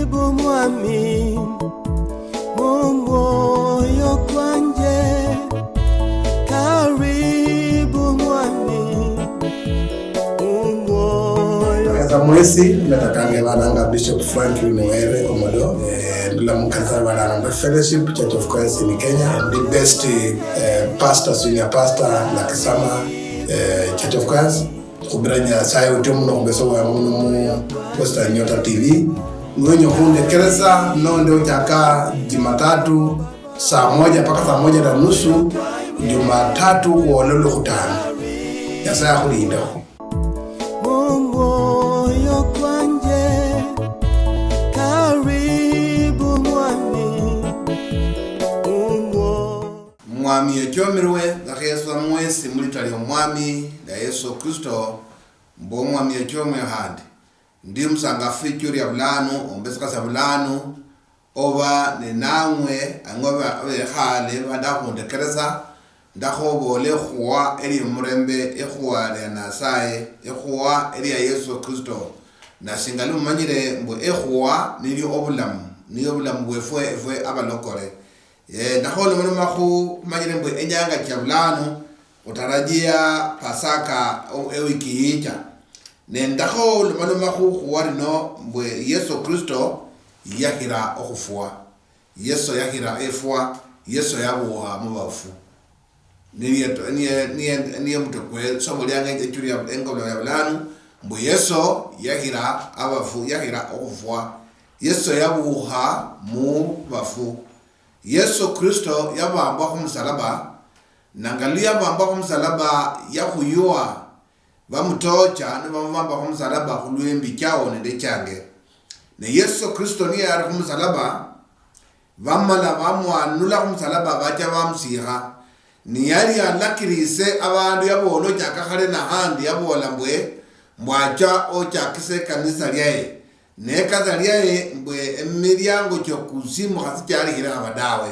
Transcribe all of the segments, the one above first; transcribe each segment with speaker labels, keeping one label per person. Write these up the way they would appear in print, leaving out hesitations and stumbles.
Speaker 1: karibu mwami moyo kwanje, karibu mwami moyo.
Speaker 2: Kaza mwezi natakange bananga Bishop Frank Mwere Omodo ndila mukasa bana Fellowship Church of Christ in Kenya, the best pastor, senior pastor na Kisama Church of Christ kubranya sayo tumuno kubeso wa mu Posta Nyota TV mwenye hunde kereza nonde uchaka Jumatatu saa 1 mpaka saa 1:30, Jumatatu kwa lolo kutana ya saa kulinda
Speaker 1: moyo kwanje, karibu mwami
Speaker 3: mwami echomirwe Yesu mwesi mulitali omwami da Yesu Kristo mbo mwami echomwe handi ndi musanga fichuri ya bulanu ombesika sa bulanu oba nenamwe angoba khale badakhundekereza ndakhobole khuwa eli murembe ekhuwa ya nasaye ekhuwa eli ya Yesu Kristo na singalu manyire mbo ekhuwa nili obulamu niyo bulamu bwefwe abalokore ndakhole mwana makhu manyire mbo enyanga kya bulanu utarajia Pasaka ewiki hija nendakho lumano makhu khuwarino mbwe Yesu Kristo yakhira okhufwa, Yesu yakhira efwa, Yesu yabuha mubafu niye mutokwe somo lyanga echuri ya engolo ya bulanu mbwe Yesu yakhira abafu, yakhira okhufwa, Yesu yabuha mubafu. Yesu Kristo yabamba khumusalaba nangalia bamba khumusalaba yakhuyuwa bamutocha nibamba khumusalaba khulwembi chao nende change ne Yesu Kristo niye ari khumusalaba bamala bamwanula khumusalaba bacha bamusiha ni yali alakirise abantu yabolo chakakhale na handi yabola mbwe mwacha ochakise kanisa lyaye ne kanisa lyaye mbwe emiryango chokuzimu khasichali hira abadawe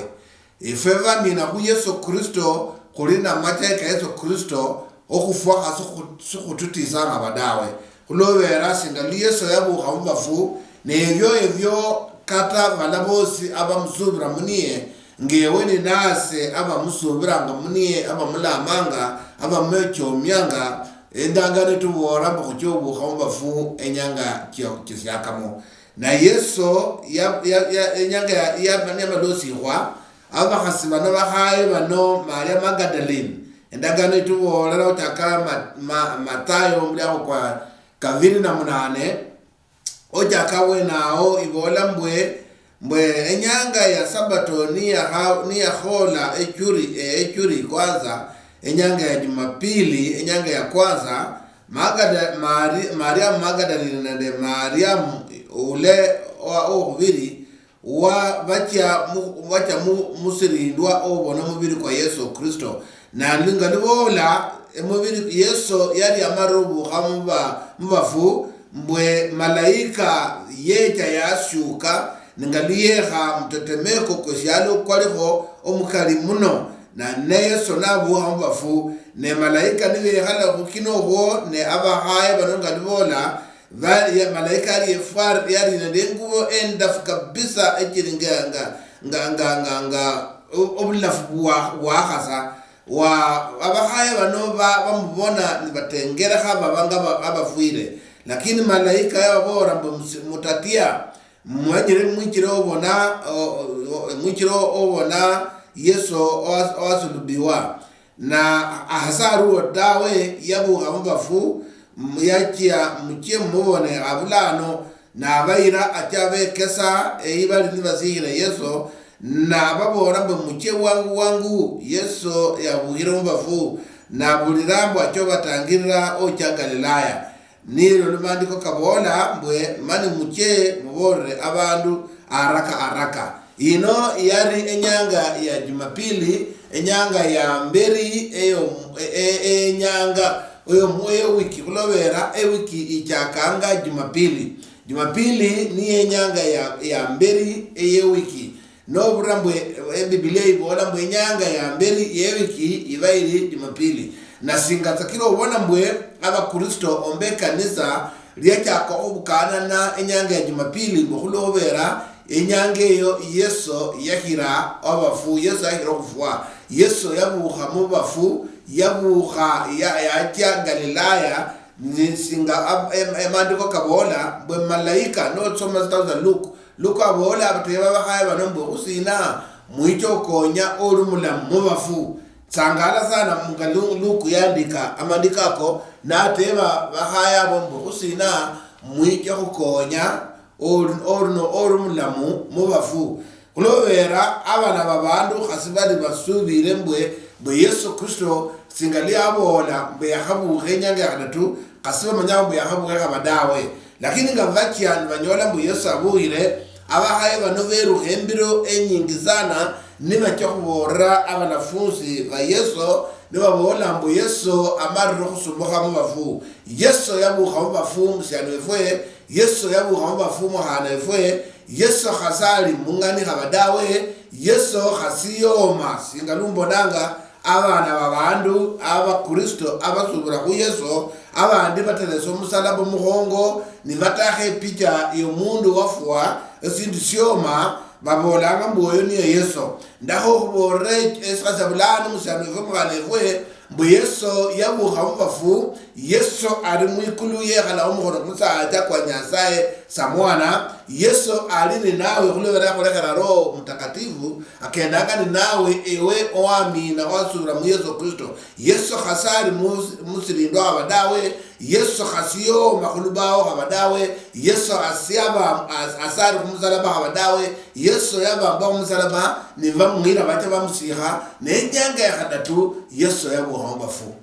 Speaker 3: ifeva mina khu Yesu Kristo kulina mateka Yesu Kristo okufwa khasukututisa ngabadawe kulobera singali Yesu yabuha mubafu nebyo kata balabosi abamusubira muniye ngewe ni nase abamusubira ngamuniye abamulamanga abamechomyanga endangane tubora bukyobuha mubafu enyanga kyakamo na Yesu enyanga ya banyamadosi kwa abakhasi bano bakhaye bano Maria Magdalene endagano itubola utaka Matayo mlyako kwa 28 ojaka wenao ibola mbwe enyanga ya Sabato ni ya khola echuri kwanza enyanga ya Jumapili enyanga ya kwanza Maria Magdalene nende Maria ule okubiri wa bacha musirindwa obona mubiri kwa Yesu Kristo na lingalibola mubiri Yesu yali amarubu khamuba mubafu mbwe malaika yecha yashuka ningaliyeha mtetemeko kosyalo kwaliko omukali muno na Yesu nabuha mubafu ne malaika nibehala kukinoho ne abahaye banongalibola ya malaika ali far yali ndenguo endaf kabisa ejiringanga nga obulafu wa khasa wa abahaya bano bamubona nibatengera khaba banga abafuire lakini malaika yabora mutatia mwajire mwikiro obona Yesu wasulubiwa na ahasaru dawe yabuha mubafu muyachia mukie mubone abulano na abaira achabe kesa ibali nibasihira Yesu na babora mbe mukie wangu Yesu yabuhira mubafu na bulirambo acho batangirira ocha Galilaya nilo lumandiko kabola mbwe mani mukie mubore abantu araka ino yari enyanga ya Jumapili enyanga ya mberi enyanga oyo moyo wiki kulobera wiki ichakanga Jumapili ni enyanga ya mberi wiki no burambwe Biblia ibola mbwe enyanga ya mberi wiki ibairi Jumapili na singatakiro ubona mbwe aba Kristo ombe kanisa lyachako obukana na enyanga ya Jumapili mbukhulobera enyanga eyo Yesu yakhira abafu. Yesu yakhira khufwa. Yesu yabukha mu bafu, yabukha yatya Galilaya. Nisinga emandiko kabola bwe malaika no tsoma staza Luke abola abateba bakhaya banombo kusina muicho konya olumula mu bafu. Tsangala sana Luke yandika amandikako nateba bakhaya bombo kusina muicho konya olumula mu bafu. Kulobera abana babandu khasibali basubire mbwe Yesu Kristo singali abola mbe yakhabu khenyanga yakatu kasiba manyambo yakhabu khabadawe. Lakini ngavachian banyola mbu Yesu abuire abahaye banoveru hembiro enyingi sana nibacho kubora abanafunzi ba Yesu nibabola mbu Yesu amarro khusumuka mu bafu. Yesu yabukha mu bafu musyano efwe. Yesu yabukha mu bafu muhana efwe. Yesu khasali mungani khabadawe. Yesu khasiyoma singalumbonanga abana babandu abakristo abasubira ku Yesu abandi bateleso musalaba muhongo nibatakhe picha yomundu wafwa esindu syoma babolanga mboyo ni Yesu ndaho khubore esasabulana musano fumwana efwe mbu Yesu yabukha mu bafu. Yesu ali mwikulu yekhala omukhono kumusaaja kwa Nyasaye samwana. Yesu ali ni nawe khulobera khulekera Roho Mutakatifu akendanga ni nawe ewe oamina wasura mu Yesu Kristo. Yesu khasali musilindo abadawe. Yesu khasiyoma khulubao abadawe. Yesu asiyaba asali kumusalaba abadawe. Yesu yabamba kumusalaba niva mwira bacha bamusiha nenyanga ya khadatu. Yesu yabukha mu bafu.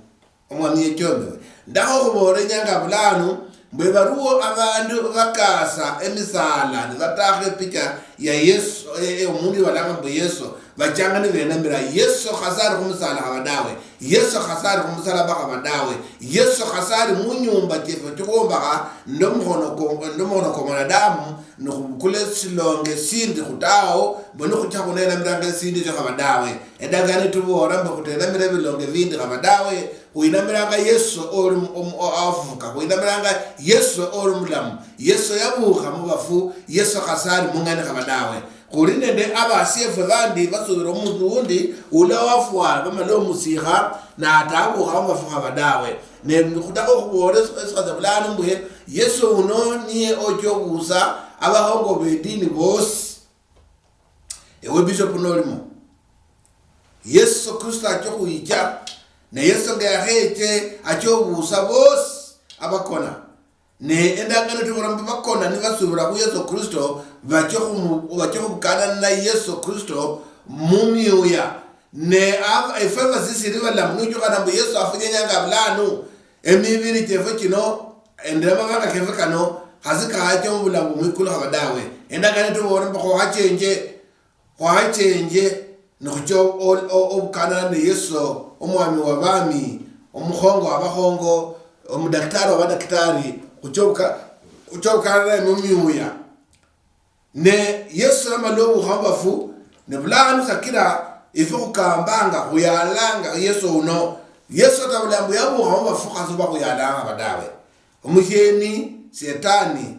Speaker 3: Omwami ekyombe ndaho khubore nyanga bulanu mbwe baruo abandu bakasa emisala nibatakhe picha ya Yesu omundu balanga mbu Yesu bachanga ni benamira. Yesu khasari kumusala abadawe. Yesu khasari kumusalaba abadawe. Yesu khasari munyumba chefe tukomba ndomukhono ko mwanadamu nokukule silonge sindi khutao bono khuchakunena miranga sindi cho abadawe. Edagane tubora mbe khutena mire bilonge bindi abadawe. Uinamiranga Yesu afuka. Uinamiranga Yesu mulamu. Yesu yabukha mu bafu. Yesu khasari mungani abadawe. Kuri nende abasiefe bandi basubira omundu wundi ula wafwa bamalo musiha na atabukha mu bafu abadawe. Ne khutaka khubore esazabulana mbwe Yesu uno niye ojobusa abahongo bedini bosi. Ewe bishop nolimo Yesu Kristo achokuija ne Yesu ngaheche achobusa bosi abakona ne endangano turambe bakona nibasubira ku Yesu Kristo bacho kukana na Yesu Kristo mumioya ne efeva sisiri bala munjo kana mbu Yesu afunye nyanga bulanu emibiri tefe kino endema baka kefe kano hazika hacho mubulangu mwikulu habadawe endangano turambe ko hachenje nojo obukana ne Yesu omwami wabami omuhongo wabahongo omudaktari wabadaktari kuchoka na mumiyuya ne Yesu amalobu hambafu ne bulanu sakira ifu kambanga kuyalanga Yesu uno. Yesu tabulambu yabu hambafu kazuba kuyalanga badawe omuheni setani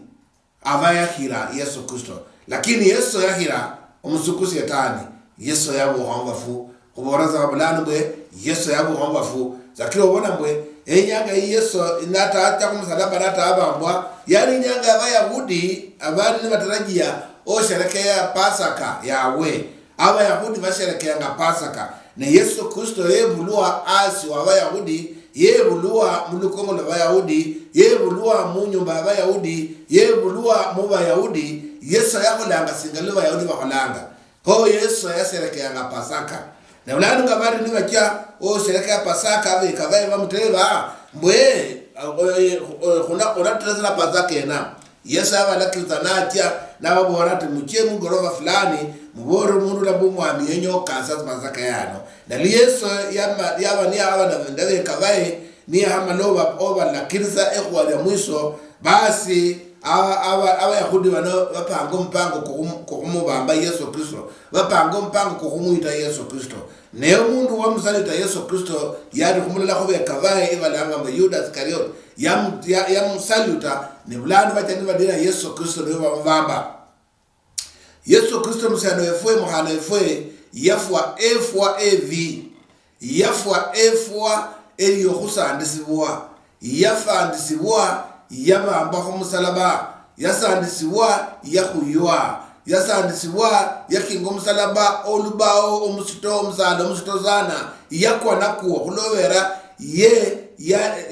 Speaker 3: abayakhira Yesu Kristo. Lakini Yesu yakhira omusuku setani. Yesu yabu hambafu kuboraza bulanu bwe Yesu yabu hambafu zakira ubona bwe enyanga Yesu inata acha kumusalaba nata abambwa yani nyanga abayahudi abandi nibatarajia osherekea Pasaka yawe. Abayahudi basherekea nga Pasaka ne Yesu Kristo yebulua asi wabayahudi, yebulua mulukongo lwabayahudi, yebulua munyumba yabayahudi, yebulua mu bayahudi. Yesu yakolanga singali bayahudi bakolanga ho Yesu yasherekea nga Pasaka. Na ulanu ngabari nibacha osherekea Pasaka abikabaye bamutereba mbwe kuna trazana Pasaka ena. Yesu abalakiriza natya nababora ati muchie mugorova fulani mubore mundu lambu mwami yenyo kansa Pasaka yano. Dali Yesu yaba ni abana ndabe kabaye ni hamaloba oba lakiriza ekhwali mwiso basi abayahudi bano bapanga ompango kukumubamba Yesu Kristo, bapanga ompango kukumuita Yesu Kristo. Naye omundu wamusalita Yesu Kristo yari kumulolako bekavaye ibalanga mbu Yuda Iskariot yamusaluta ne bulanu bachani badira Yesu Kristo niwe bamubamba. Yesu Kristo musano efwe muhana efwe yafwa efwa evi yafwa efwa eliyo khusandisibwa yafandisibwa yabamba khumusalaba yasandisibwa yakhuywa yasandisibwa yakinga omusalaba olubao omusito omusala omusitozana yakwana kuwo khulobera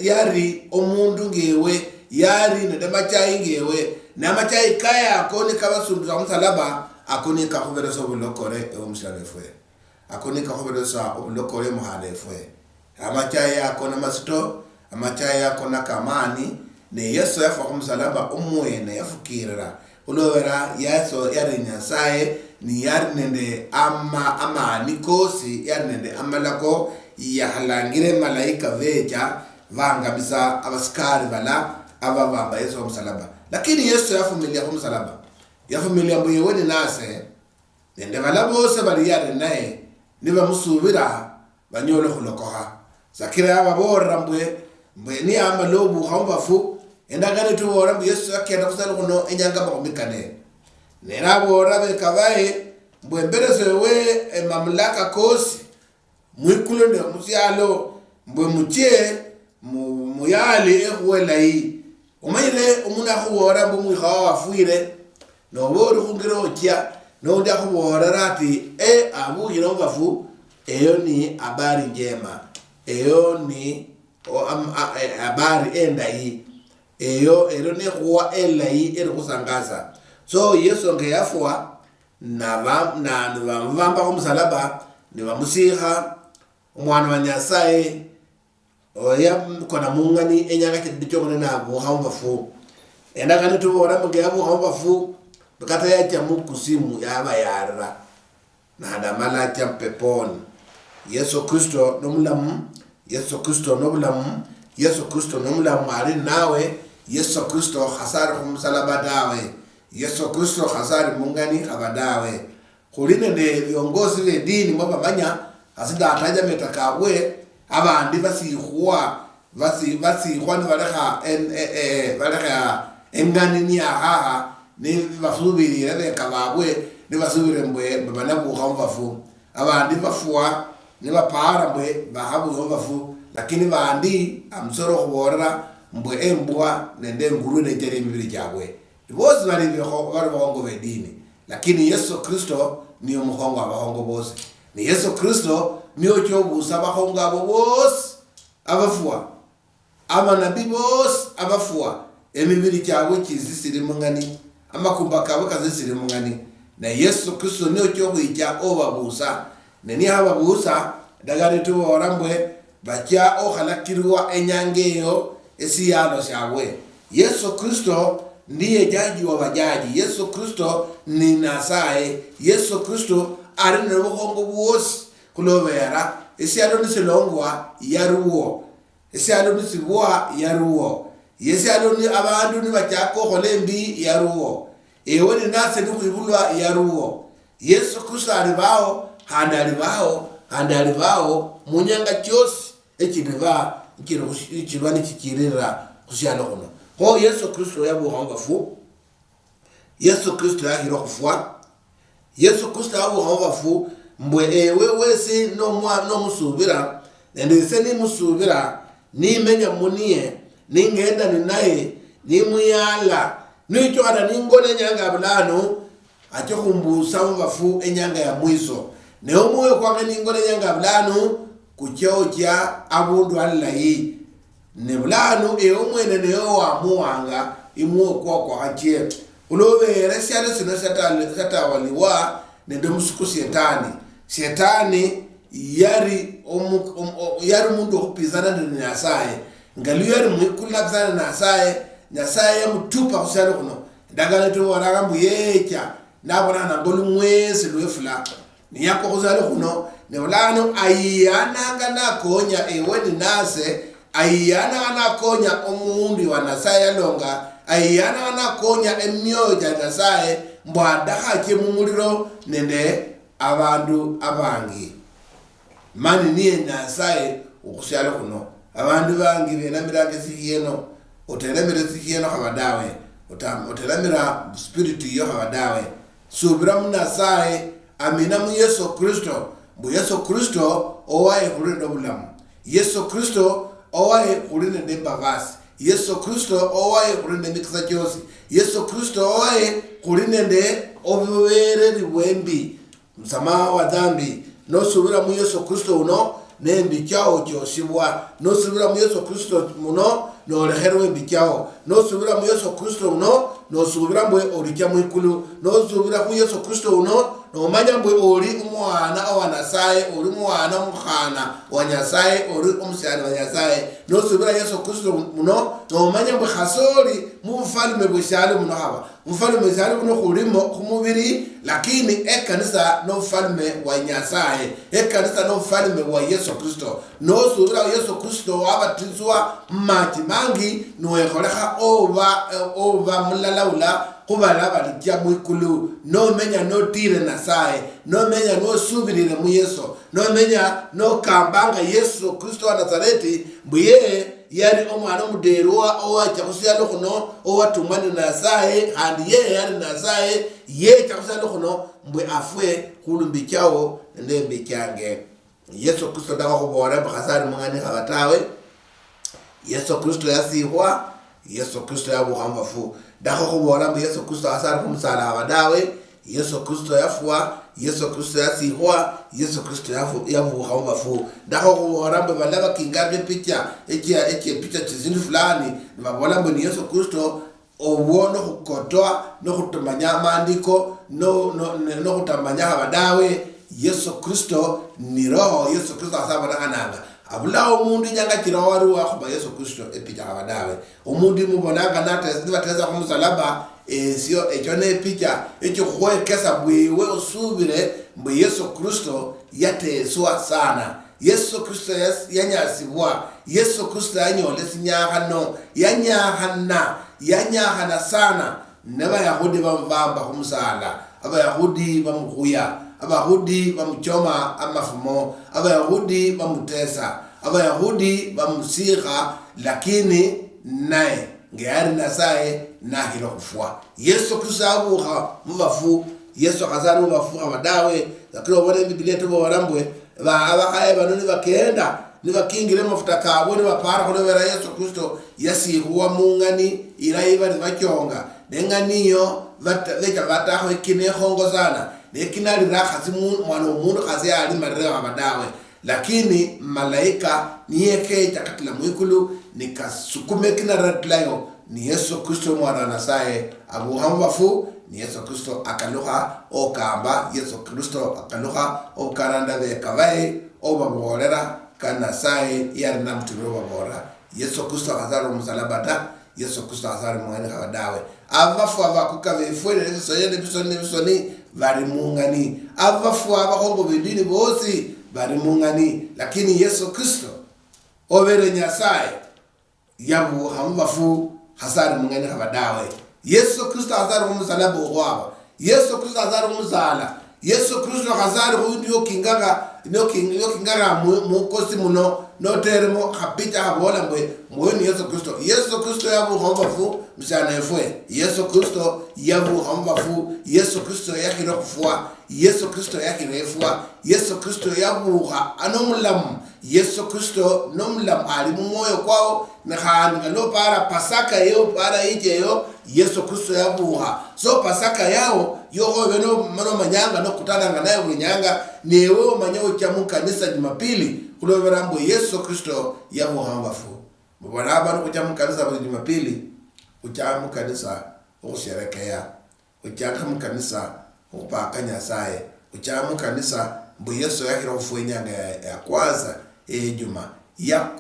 Speaker 3: yari omundu ngewe yari nende machayi ngewe namachayi kaya akoni kabasunduza omusalaba akoni kakhuberesa obulokore omusala efwe akoni kakhuberesa obulokore muhana efwe amachayi akona masito amachayi akona kamani ne Yesu yafa khumusalaba omwene yafukirira ulowera Yesu yari Nyasaye ni yari nende amani kosi yari nende amalako yahalangire malaika vecha vangabisa abasikari bala ababamba Yesu khumusalaba. Lakini Yesu yafumilia khumusalaba yafumilia mbu yewe ni nase nende bala bose bali yari naye nibamusubira banyole khulokoha zakira yababora mbwe ni amalobu khombafu endagane tubora mbu Yesu akenda kusala kuno enyanga bakumikane nerabora bekavaye mbwe mberesewe mamlaka kosi mwikulo nde musyalo mbwe mutie muyali ehwelai umayire umuna khubora mbu mwikhawa wafuire nobori khungiro kya nonda khubora rati abuhira obafu eyo ni habari njema eyo ni habari endai eyo ne kuwa elai kusangaza. So Yesu ngeyafwa na bamba khumusalaba ne bamusiha omwana wa Nyasaye oya kona mungani enyanga kidichongone nabo khawumbafu endagane tubora mugeyabo khawumbafu bakata yacha mukusimu yabayarra na damala cha peponi. Yesu Kristo nomulamu Yesu Kristo nobulamu Yesu Kristo nomulamu ali nawe Yesu Kristo khasari khumusalaba dawe Yesu Kristo khasari mungani abadawe khulinde ne viongozi be dini mwabamanya asida ataja metakabwe abandi basikhwa basikhwa balekha engani ni aha ni basubirire bekababwe ni basubire mbwe banabuha mbafu abandi bafwa ni bapara mbwe bahabu mbafu lakini bandi amsoro khubora mbwe embwa nende nguru ne tere bibiri jabwe bose bali bahongo bedini lakini Yesu Kristo niyo muhongo abahongo bose ni Yesu Kristo niyo cyobusa abahongo abo bose abafwa amanabi bose abafwa emibiri cyawe kizisiri mungani amakumba kawe kazisiri mungani na Yesu Kristo niyo cyokwija obabusa neni hababusa dagari tubora mbwe bacha okhalakirwa enyangeyo esiyalo syawe. Yesu Kristo ndiye jaji wa bajaji. Yesu Kristo ni Nasaye. Yesu Kristo ari ne buhongo bwose kulobera esiyalo nisilongwa yaruwo esiyalo nisibwa yaruwo yesiyalo ni abantu ni bachako kholembi yaruwo ewe ni nase ni kwibulwa yaruwo. Yesu Kristo alibao handalibao munyanga cyose ekiriba ikirwani kikirira kusyalo kuno ho Yesu Kristo yabuhonga fu Yesu Kristo yahiro kufwa Yesu Kristo yabuhonga fu mbwe ewe wese no musubira ndese ni musubira ni menya muniye ni ngenda ni naye ni muyala ni cyo ana ni ngone nyanga bulano acho kumbusa mbafu enyanga ya mwizo ne omoyo kwa ni ngone nyanga bulano kuchoja abundu alayi ne bulano omwene ne wamuwanga imuo kwa hachie ulobere syalo sino satawaliwa nende musuku shetani yari yari mundu okupizana ne Nyasaye ngalu yari mukulabzana na Nyasaye yamutupa kusyalo kuno ndagala to waragambu yecha nabona na ngolu mwese lwefula ni yako kuzalo kuno ne ulano ayananga nakonya ewe ni nase ayananga nakonya omundu wa Nyasaye longa ayana na konya emyo ja Nyasaye mbwadaha ke mumuliro nende abandu abangi mani niye Nyasaye ukusyalo kuno abandu bangi benamirage sikiyeno otelemere sikiyeno habadawe otelemera spirit yo habadawe subira mu Nyasaye amina mu Yesu Kristo bu Yesu Kristo owaye kulendo bulamu Yesu Kristo owaye kulinde mbavasi Yesu Kristo owaye kulinde mikisa cyose Yesu Kristo owaye kulinde obubere wembi msamaha wa dhambi no subira mu Yesu Kristo uno nembi cyao cyosibwa no subira mu Yesu Kristo muno no leherwe mbicyao no subira mu Yesu Kristo uno no subira mbwe orikya mu ikulu no subira mu Yesu Kristo uno no manya mbwe ori umwana wa Nyasaye ori umwana mukhana wa Nyasaye ori umsana wa Nyasaye no subira Yesu Kristo muno no manya mbwe khasori mu bufalme bw'ishalo muno haba mfalme bw'ishalo muno khulimo khumubiri lakini ekanisa no bufalme wa Nyasaye ekanisa no bufalme wa Yesu Kristo no subira Yesu Kristo wabatizwa mati mangi no ekholekha oba mulalaula kubala balijja mu ikulu no menya no tire Nyasaye no menya no subirire mu Yesu no menya no kambanga Yesu Kristo wa Nazareti buye yari omwana muderwa owacha kusyalo kuno owatumani Nyasaye and ye yari Nyasaye ye chakusyalo kuno mbwe afwe kulumbi cyao ndembe cyange Yesu Kristo dawa kubora bakasari mungani habatawe Yesu Kristo yasihwa Yesu Kristo yabuhambafu daho kubora mbe Yesu Kristo asara kumusala habadawe Yesu Kristo yafwa Yesu Kristo yasihwa Yesu Kristo yabuhambafu daho kubora mbe balaba kingabe picha eki picha chizini fulani babona mbe Yesu Kristo owono kukotoa no kutumanya mandiko no kutamanya habadawe Yesu Kristo ni roho Yesu Kristo asaba nananga abula omundu nyanga kirawaru wa kuba Yesu Kristo epicha habadawe omundu mubonanga nateza kumusalaba sio echone picha echo kwekesa bwiwe osubire mbe Yesu Kristo yateswa sana Yesu Kristo yanyasibwa Yesu Kristo yanyolesi nyahano yanyahana sana neba yahudi bamvamba kumusala abayahudi bamuhuya abayahudi bamuchoma amafumo abayahudi bamutesa abayahudi bamusikha lakini naye ngeyari Nyasaye nahilo kufwa Yesu Kristo abuha mubafu Yesu akazana mubafu abadawe zakiro bone Biblia tubo barambwe abakhaye banoni bakenda nibakingire mafuta kabo nibapara kulobera Yesu Kristo yasihwa mungani iraiba nibacyonga nenganiyo bataho ikine hongo sana nekinali rakhazi mwana umundu khazi ali marrewa abadawe lakini malaika niyeke takatila mwikulu nikasukume kina ratlayo ni Yesu Kristo mwana Nyasaye abuhambafu ni Yesu Kristo akaluha okamba Yesu Kristo akaluha okaranda be kavai obaborera kana sai yarna mtume babora Yesu Kristo akazaro musalabata Yesu Kristo akazaro mwana habadawe abafu abakuka befwele soyende bisoni bari mungani abafu abahongo bidini bosi bari mungani lakini Yesu Kristo obere Nyasaye yabu hambafu hasari mungani habadawe Yesu Kristo hazari musalaba ogwaba Yesu Kristo hazari musala Yesu Kristo hazari huyo kingaga mukosi muno noteremo kapita habola mbwe mweni Yesu Kristo yabu hambafu msana efwe Yesu Kristo yabu hambafu Yesu Kristo yakira kufwa Yesu Kristo yakira efwa Yesu Kristo yabu anomulam Yesu Kristo nomlam ali mumoyo kwao nakhanga lo para pasaka yo para ijeyo Yesu Kristo yabuha so pasaka yao yoho beno mano manyanga no kutananga nayo mnyanga newe manyo cha kanisa Jumapili kulobera mbo Yesu Kristo yabuha mbafu bwana abantu kucha kanisa Jumapili kucha kanisa usherekea kucha kanisa upaka Nyasaye kucha kanisa mbo Yesu yakira ufuenyanga ya kwanza ejuma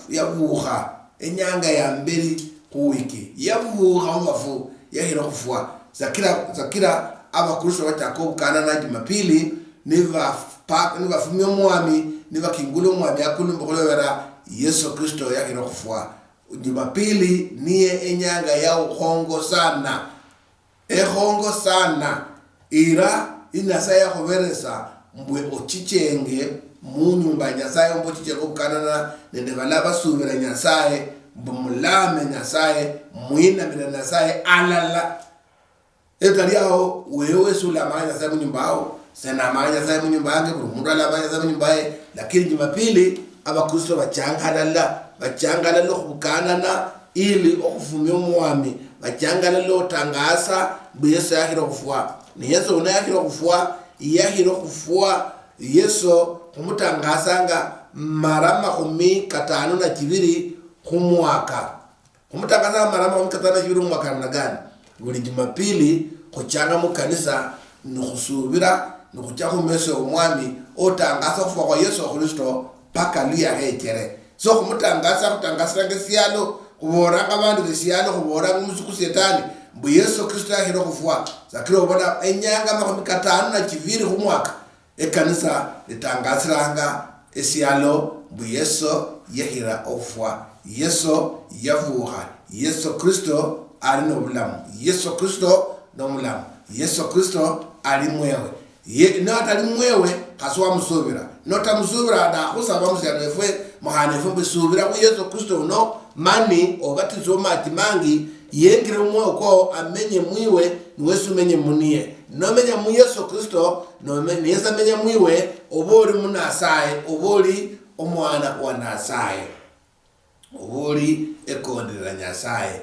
Speaker 3: yabuha enyanga ya mbili kuwiki yabuha mbafu yahira kufwa zakira abakristo batako kana na Jumapili niva fumyo mwami niva kingulo mwami akulu mbolera Yesu Kristo yahira kufwa Jumapili niye enyanga ya uhongo sana. Ehongo sana. Ira inasaya khuberesa mbwe ochichenge munyumba nyasaye mbo chichenge kukanana nende balaba subira nyasaye mbumulame nyasaye muinamira nyasaye alala. Etaliao wewe sulama nyasaye munyumba ao sena manya nyasaye munyumba yange mundu alaba nyasaye munyumba ye. Lakini Jumapili abakristo bachangana lo kukanana ili okufumya omwami bachangana lo tangasa Yesu yahira kufwa. Ni Yesu unayahira kufwa, yahira kufwa Yesu kumutangasanga marama 15 kumwaka. Kumutangasa marama 15 kumwaka na gani? Buli Jumapili kuchanga mu kanisa nukusubira nukucha kumese omwami otangasa kufwa kwa Yesu Kristo paka liya hekere. So kutangasa ngesialo kuboranga abantu besialo kuboranga umusuku setani mbu Yesu Kristo yahira kufwa. Zakiro bona enyanga 15 kumwaka ekanisa litangasiranga esialo mbu Yesu yahira kufwa. Yesu yavuha. Yesu Kristo ali nobulamu. Yesu Kristo nomulamu. Yesu Kristo ali mwewe. Nota ali mwewe kaswa musubira. Nota musubira da kusaba musyanefwe muhanefu bisubira ku Yesu Kristo no mani obatizo matimangi yengire mwewe ko amenye mwiwe niwesu menye muniye. No menya mu Yesu Kristo no menye Yesu menye mwiwe obori munasaye obori omwana wa nasaye. Obori ekondera nyasaye.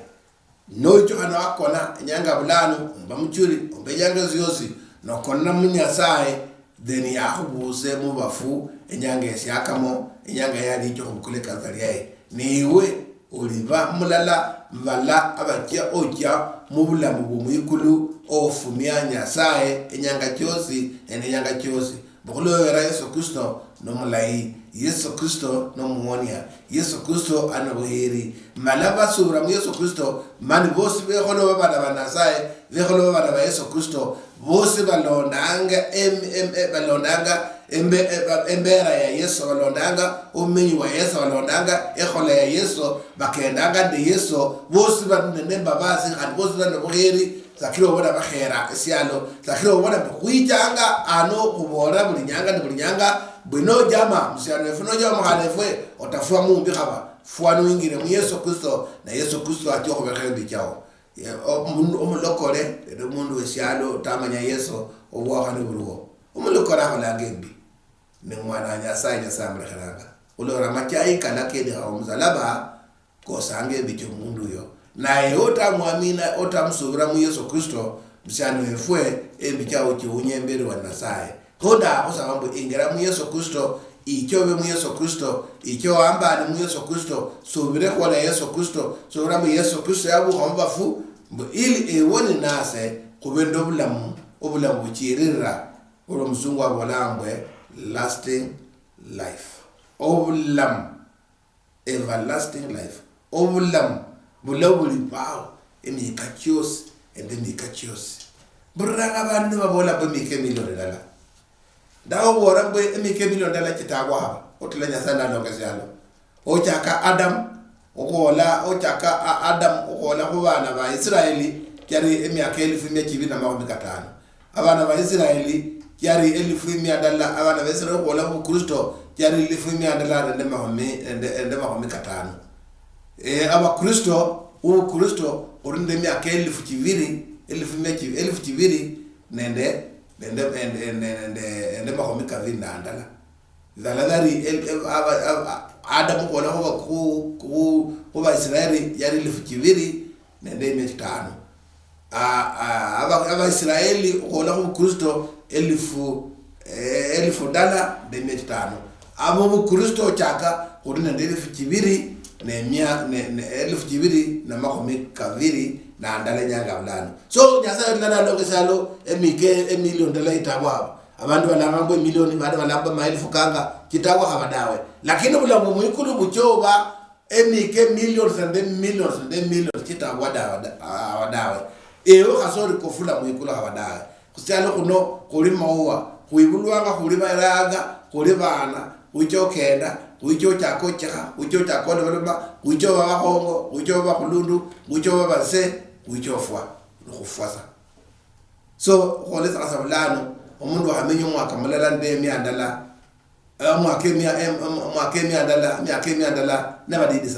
Speaker 3: No Johana wakona nyanga bulanu mbamuchuri ombejanga ziyosi no konna munyasaye then yakubuse mubafu enyanga esyakamo enyanga yali cyo kukuleka zaliye niwe oliva mulala mbala abakya ojja mubulamu bumuyikulu ofumya nyasaye enyanga kyosi enyanga kyosi bokolo era Yesu Kristo no mulai Yesu Kristo no muonia Yesu Kristo anobuheri malaba subra mu Yesu Kristo mani bosi bekholo babana banasaye bekholo babana ba Yesu Kristo bosi balondanga balondanga embera ya Yesu balondanga umenyi wa Yesu balondanga ekhola ya Yesu bakendanga de Yesu bosi banene babazi kandi bosi banobuheri zakiro bona bakhera esialo zakiro bona kuitanga ano kubora buli nyanga bwino jama msiano efuno jama khalefwe otafua mumbi khaba fuano ingire mu Yesu Kristo na Yesu Kristo atyo khobekhendi chao omulokole ede mundu esialo tamanya Yesu obwakhane buruwo omulokole akholangembi ne mwana nyasaye nyasamrekheranga ulora machai kana kede omuzalaba kosange bicho mundu yo naye otamwamina otamusubira mu Yesu Kristo msiano efwe ebichao chiunyembere wa nasaye koda osabambo ingera mu Yesu Kristo ichobe mu Yesu Kristo icho ambane mu Yesu Kristo subire kwa la Yesu Kristo subira mu Yesu Kristo yabu khombafu ili ewone nase kubendo obulamu buchirira ulo mzungu abolambwe lasting life obulamu everlasting life obulamu bulabuli pao emikachios ende mikachios buranga abantu babola bemike miliyoni dala dawo borambe emike miliyoni dala kitagwa haba otulanya sana longesyalo ochaka Adam ochaka Adam okola kubana ba Israeli kyari emyaka 1250 abana ba Israeli kyari 1000 dala abana ba Israeli okola ku Kristo kyari 1000 dala ende mahome katano aba Kristo Kristo orinde myaka 1200 nende mahome kavina ndala zaladari Adam kola kuba Israeli yari 1200 nende 500 aba Israeli kola ku Kristo 1000 dala de 500 abo Kristo chaka orinde 1200 1200 na mahome kaviri na ndale nyanga bulano so nyasa ndana lokesalo emillion dala itabwa abantu balamba emillion bade balamba maelfu kanga kitabwa habadawe lakini bulambo muikulu buchoba emike millions and millions kitabwa dawe eyo kasori kofula muikulu habadawe kusyalo kuno kuli mawa kuibulwanga kuli bayraga kuli bana uchokenda uicho chako chaka uicho chako leba uicho wa hongo uicho wa kulundu uicho wa base uicho fwa ukufasa so khole sa sablano umuntu hamenyo mwaka malala ndemi andala mwaka mi andala nabadidi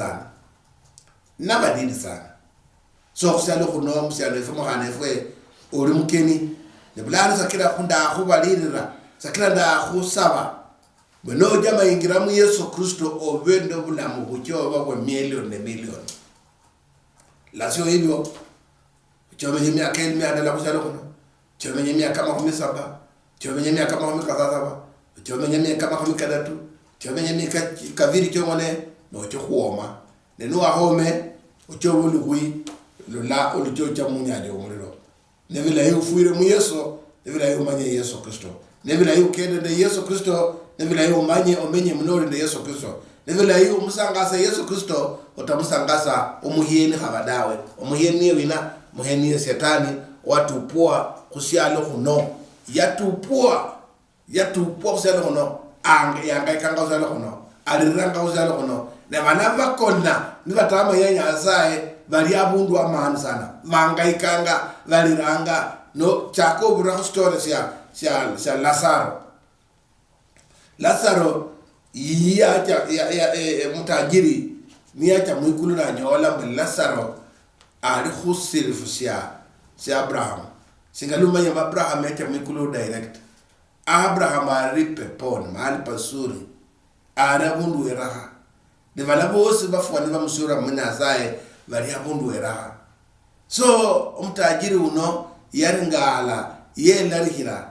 Speaker 3: sana so kusalo kuno msiyalo ifo mkhane fwe uri mukeni ne bulano sakira kunda khubalirira sakira nda khusaba beno jama ingira mu Yesu Kristo obendo bulamu buchoba kwa million ne million lasio hivyo chomenye miaka elmi andala kusalo kuno chomenye miaka kama 17 chomenye miaka kama 17 chomenye miaka kama 13 chomenye miaka kaviri chomone no chokuoma nenu ahome uchobulu kui lula oluchocha munyaje omuliro nebila yufuire mu Yesu nebila yumanye Yesu Kristo nebila yukende de Yesu Kristo nebila yumanye omenye mnori de Yesu Kristo nebila yumusangasa Yesu Kristo otamusangasa omuhiyeni habadawe omuhiyeni wina muheni setani watupua kusialo kuno yatupua kusialo kuno yanga ikanga kusialo kuno aliranga kusialo kuno ne banava kona nibatama yenya asaye bali abundu amani sana vangaikanga valiranga no chako bura story sia Lazaro ya mutajiri niacha mwikulu na nyola mbe Lazaro ali khusirifu sia Abraham singaluma ya Abraham ya mwikulu direct Abraham aripe pon mali pasuri arabundu eraha ne bala bose bafwani bamusura munazaye bali abundu eraha so umutajiri uno yaringala yelarihira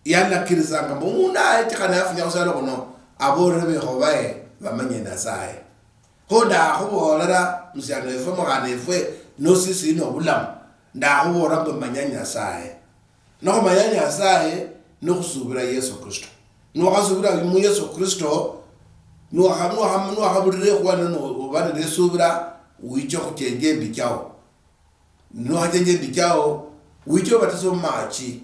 Speaker 3: yana kirizanga muna etikana yafunya kusala kuno aborebe hobaye bamanye nazaye hoda hobolara musyano efo mogane efwe no sisi no bulam nda hobora bamanyanya saye no manyanya saye no kusubira Yesu Kristo no kasubira mu Yesu Kristo no habure kwana no bana de subira uicho kutenge mbikao no hatenge mbikao uicho bataso machi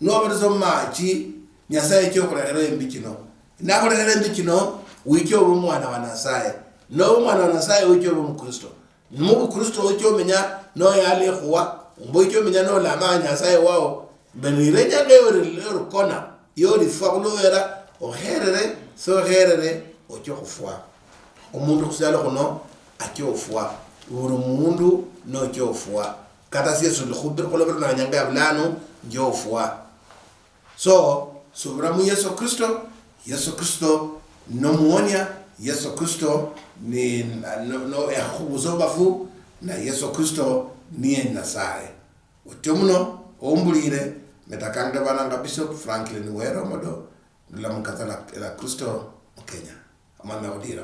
Speaker 3: no bataso machi nyasaye cyo kurere mbikino na kurere mbikino uicho bomwana wanasaye no mwana wanasaye uicho bomkristo mu Kristo uicho menya no yale khwa mboicho menya no la manya saye wao benirenya lero kona yori fakulowera oherere so herere ocho kufwa umundu kusala kuno akyofwa uri mundu no kyofwa kata Yesu likhubir kolobera na nyanga ya bulano njofwa so subra mu Yesu Kristo no muonya Yesu Kristo ni no yakhuzo bafu na Yesu Kristo ni nasaye utemuno ombulire metakanga bananga Bishop Franklin Wero modo la mukatala la Kristo Kenya amana odira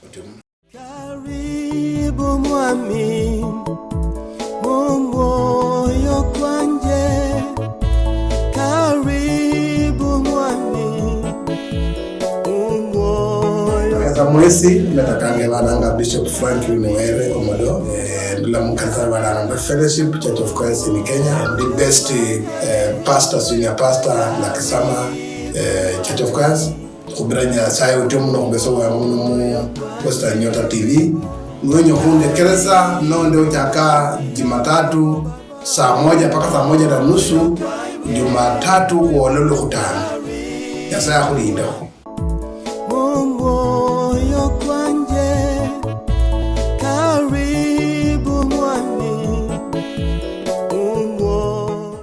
Speaker 3: utemuno
Speaker 1: karibu mwami moyo kwanje karibu mwami moyo
Speaker 2: mwesi metakanga bananga Bishop Franklin Wero modo la mukatala bananga Fellowship Church of Christ in Kenya, the best pastor senior pastor la Kisama Church of Christ kubranya sayo tumuno mbeso wa mu Posta Nyota TV mwenye kunde keresa nondo utaka Jumatatu saa 1 mpaka saa 1:30 Jumatatu kuololo kutana ya saa kulinda